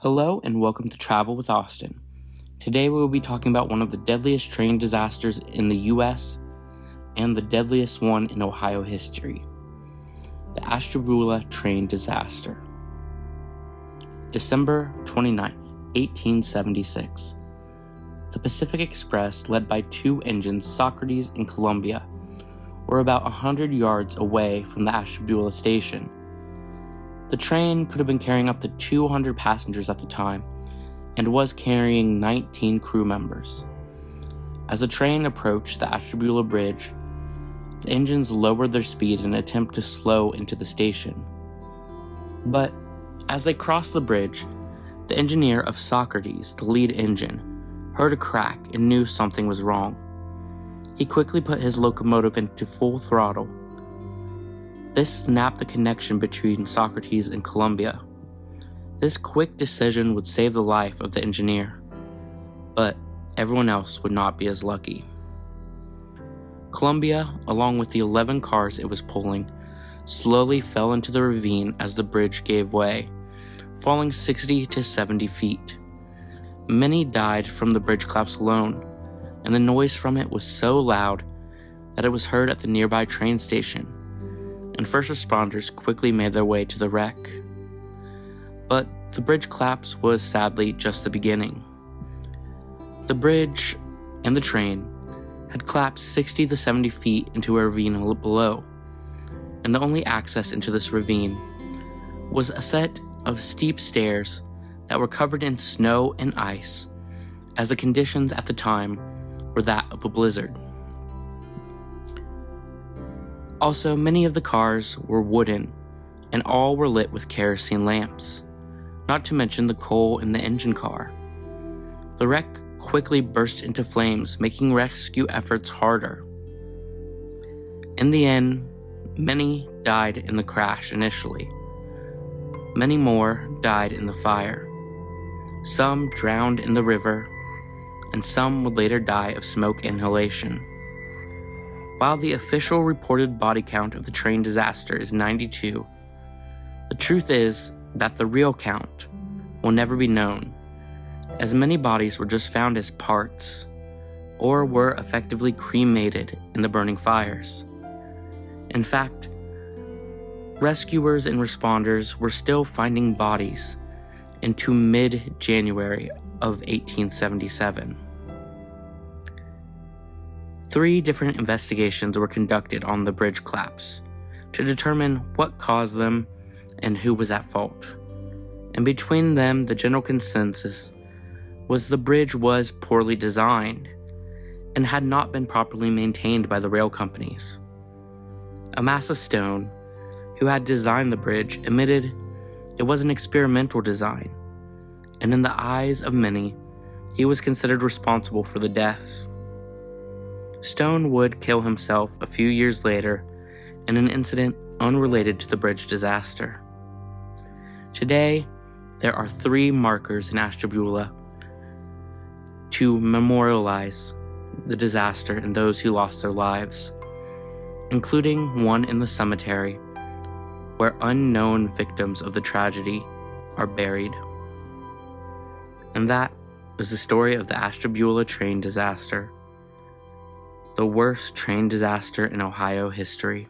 Hello and welcome to Travel with Austin. Today we will be talking about one of the deadliest train disasters in the US and the deadliest one in Ohio history, the Ashtabula Train Disaster. December 29th, 1876. The Pacific Express, led by two engines, Socrates and Columbia, were about 100 yards away from the Ashtabula station. The train could have been carrying up to 200 passengers at the time and was carrying 19 crew members. As the train approached the Ashtabula Bridge, the engines lowered their speed in an attempt to slow into the station. But as they crossed the bridge, the engineer of Socrates, the lead engine, heard a crack and knew something was wrong. He quickly put his locomotive into full throttle. This snapped the connection between Socrates and Columbia. This quick decision would save the life of the engineer, but everyone else would not be as lucky. Columbia, along with the 11 cars it was pulling, slowly fell into the ravine as the bridge gave way, falling 60 to 70 feet. Many died from the bridge collapse alone, and the noise from it was so loud that it was heard at the nearby train station, and first responders quickly made their way to the wreck. But the bridge collapse was sadly just the beginning. The bridge and the train had collapsed 60 to 70 feet into a ravine below, and the only access into this ravine was a set of steep stairs that were covered in snow and ice, as the conditions at the time were that of a blizzard. Also, many of the cars were wooden, and all were lit with kerosene lamps, not to mention the coal in the engine car. The wreck quickly burst into flames, making rescue efforts harder. In the end, many died in the crash initially. Many more died in the fire. Some drowned in the river, and some would later die of smoke inhalation. While the official reported body count of the train disaster is 92, the truth is that the real count will never be known, as many bodies were just found as parts, or were effectively cremated in the burning fires. In fact, rescuers and responders were still finding bodies into mid-January of 1877. 3 different investigations were conducted on the bridge collapse to determine what caused them and who was at fault. And between them, the general consensus was the bridge was poorly designed and had not been properly maintained by the rail companies. Amasa Stone, who had designed the bridge, admitted it was an experimental design, and in the eyes of many, he was considered responsible for the deaths. Stone would kill himself a few years later in an incident unrelated to the bridge disaster. Today, there are 3 markers in Ashtabula to memorialize the disaster and those who lost their lives, including one in the cemetery where unknown victims of the tragedy are buried. And that is the story of the Ashtabula Train Disaster, the worst train disaster in Ohio history.